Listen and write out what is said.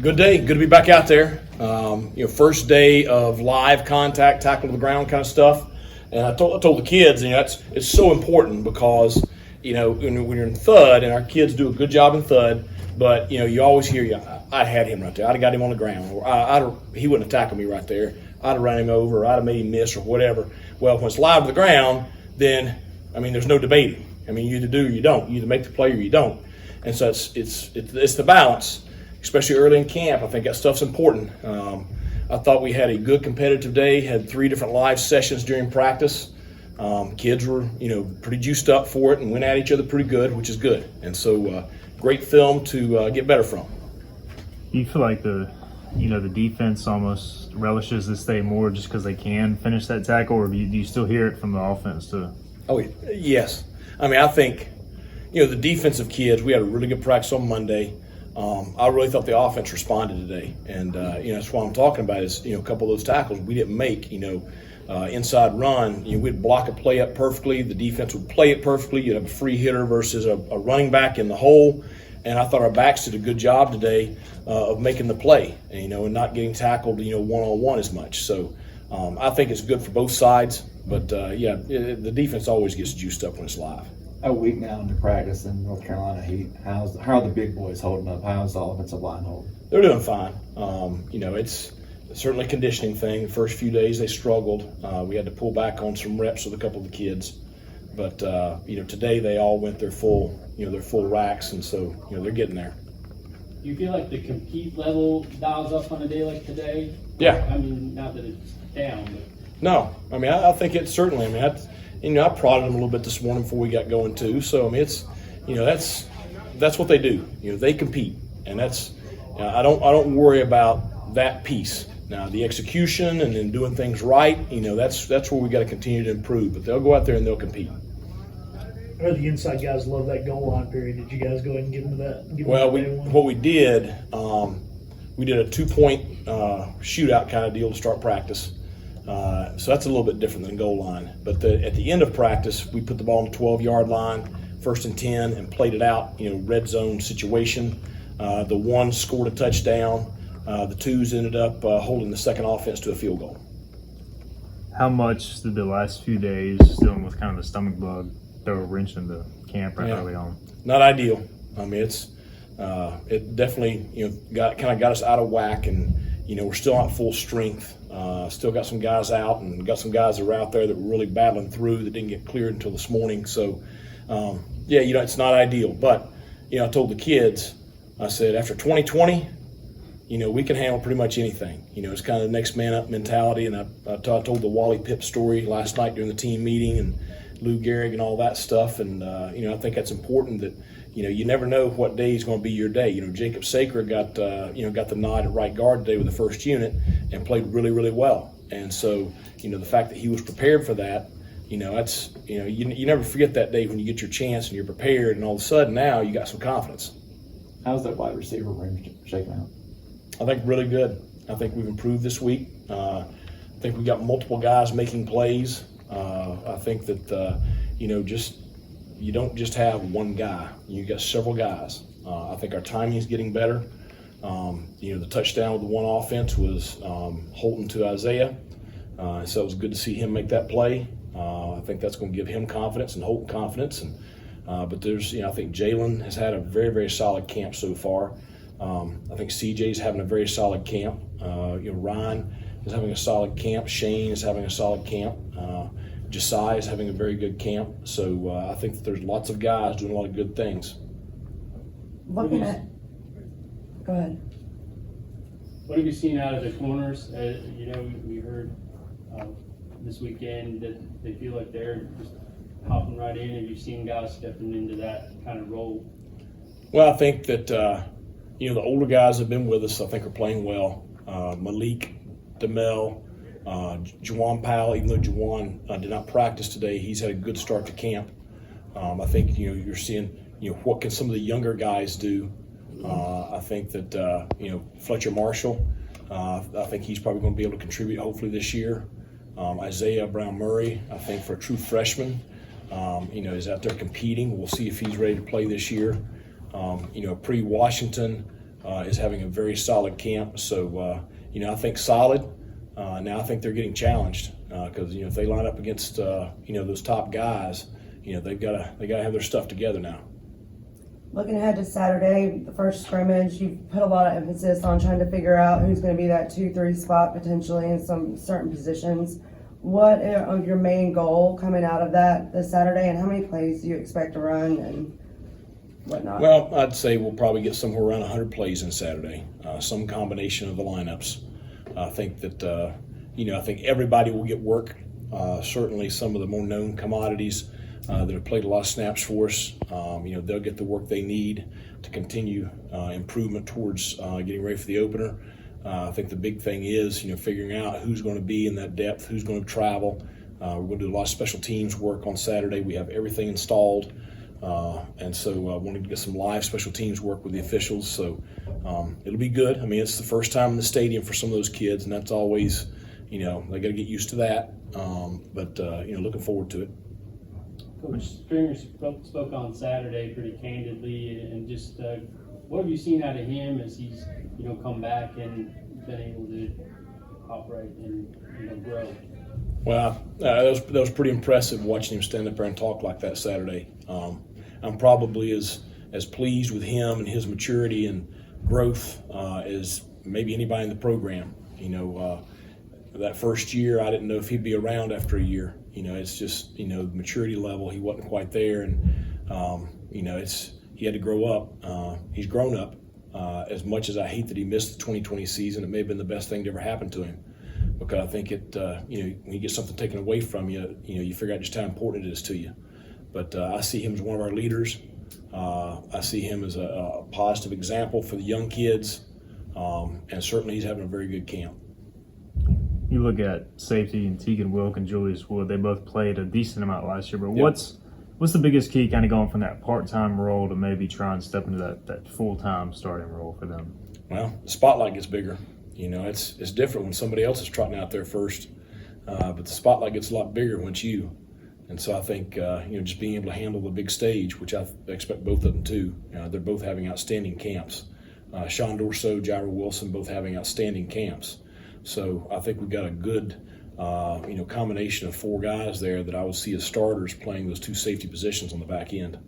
Good day. Good to be back out there. First day of live contact, tackle to the ground kind of stuff. And I told the kids, it's so important because, when you're in thud, and our kids do a good job in thud, but, you always hear, I had him right there. I'd have got him on the ground. Or he wouldn't have tackled me right there. I'd have run him over, or I'd have made him miss or whatever. Well, when it's live to the ground, then, there's no debating. You either do or you don't. You either make the play or you don't. And so it's the balance, especially early in camp. I think that stuff's important. I thought we had a good competitive day, had 3 different live sessions during practice. Kids were, pretty juiced up for it and went at each other pretty good, which is good. And so great film to get better from. Do you feel like the defense almost relishes this day more just because they can finish that tackle, or do you still hear it from the offense too? Oh, yes. I think, the defensive kids, we had a really good practice on Monday. I really thought the offense responded today. And, that's what I'm talking about is, a couple of those tackles we didn't make, inside run. We'd block a play up perfectly. The defense would play it perfectly. You'd have a free hitter versus a running back in the hole. And I thought our backs did a good job today of making the play, and not getting tackled, one-on-one as much. So I think it's good for both sides. But, the defense always gets juiced up when it's live. A week now into practice in North Carolina heat. How are the big boys holding up? How's the offensive line holding? They're doing fine. It's certainly a conditioning thing. The first few days they struggled. We had to pull back on some reps with a couple of the kids. But, today they all went their full racks, and so, they're getting there. Do you feel like the compete level dials up on a day like today? Yeah. Not that it's down, but. No. I think it's certainly, I prodded them a little bit this morning before we got going too. So, it's, that's what they do. They compete. And that's, I don't worry about that piece. Now, the execution and then doing things right, that's where we got to continue to improve. But they'll go out there and they'll compete. I know the inside guys love that goal line period. Did you guys go ahead and give them that? What we did, we did a 2-point shootout kind of deal to start practice. So that's a little bit different than goal line. But at the end of practice, we put the ball on the 12-yard line, 1st and 10, and played it out, red zone situation. The one scored a touchdown. The twos ended up holding the second offense to a field goal. How much did the last few days dealing with kind of the stomach bug throw a wrench into camp early on? Not ideal. It definitely got us out of whack, and we're still not full strength. Still got some guys out, and got some guys that were out there that were really battling through that didn't get cleared until this morning. So, it's not ideal. But, I told the kids, I said, after 2020, we can handle pretty much anything. It's kind of the next man up mentality. And I told the Wally Pipp story last night during the team meeting and Lou Gehrig and all that stuff. And, I think that's important that, you never know what day is going to be your day. Jacob Saker got the nod at right guard today with the first unit and played really, really well. And so, the fact that he was prepared for that, that's, you never forget that day when you get your chance and you're prepared, and all of a sudden now you got some confidence. How's that wide receiver room shaking out? I think really good. I think we've improved this week. I think we got multiple guys making plays. I think that, you don't just have one guy. You got several guys. I think our timing is getting better. The touchdown with the one offense was Holton to Isaiah. So it was good to see him make that play. I think that's going to give him confidence and Holton confidence. And but there's, I think Jalen has had a very, very solid camp so far. I think CJ's having a very solid camp. Ryan is having a solid camp. Shane is having a solid camp. Josiah is having a very good camp. So I think that there's lots of guys doing a lot of good things. Go ahead. What have you seen out of the corners? We heard this weekend that they feel like they're just hopping right in. Have you seen guys stepping into that kind of role? Well, I think that, the older guys have been with us, I think, are playing well. Malik, DeMel, Juwan Powell, even though Juwan did not practice today, he's had a good start to camp. I think, you're seeing, what can some of the younger guys do. I think that, Fletcher Marshall, I think he's probably going to be able to contribute hopefully this year. Isaiah Brown-Murray, I think for a true freshman, is out there competing. We'll see if he's ready to play this year. Pre-Washington, is having a very solid camp. So, I think solid. Now I think they're getting challenged because if they line up against those top guys, they gotta have their stuff together now. Looking ahead to Saturday, the first scrimmage, you've put a lot of emphasis on trying to figure out who's going to be that 2-3 spot potentially in some certain positions. What are your main goal coming out of that this Saturday, and how many plays do you expect to run and whatnot? Well, I'd say we'll probably get somewhere around 100 plays on Saturday, some combination of the lineups. I think that, I think everybody will get work. Certainly some of the more known commodities that have played a lot of snaps for us, they'll get the work they need to continue improvement towards getting ready for the opener. I think the big thing is, figuring out who's going to be in that depth, who's going to travel. We're going to do a lot of special teams work on Saturday. We have everything installed. And so I wanted to get some live special teams work with the officials. So it'll be good. I mean, it's the first time in the stadium for some of those kids, and that's always, they got to get used to that. But looking forward to it. Coach Stringer spoke on Saturday pretty candidly, and just what have you seen out of him as he's come back and been able to operate and grow? Well, that was pretty impressive watching him stand up there and talk like that Saturday. I'm probably as pleased with him and his maturity and growth as maybe anybody in the program. That first year, I didn't know if he'd be around after a year. It's just, the maturity level, he wasn't quite there. And, he had to grow up. He's grown up. As much as I hate that he missed the 2020 season, it may have been the best thing to ever happen to him. Because I think when you get something taken away from you, you figure out just how important it is to you. But I see him as one of our leaders. I see him as a positive example for the young kids. And certainly he's having a very good camp. You look at safety and Tegan Wilk and Julius Wood, they both played a decent amount last year, but Yep. what's the biggest key kind of going from that part-time role to maybe try and step into that full-time starting role for them? Well, the spotlight gets bigger. It's different when somebody else is trotting out there first, but the spotlight gets a lot bigger when it's you. And so I think, just being able to handle the big stage, which I expect both of them to. They're both having outstanding camps. Sean Dorso, Jairo Wilson, both having outstanding camps. So I think we've got a good, combination of four guys there that I would see as starters playing those two safety positions on the back end.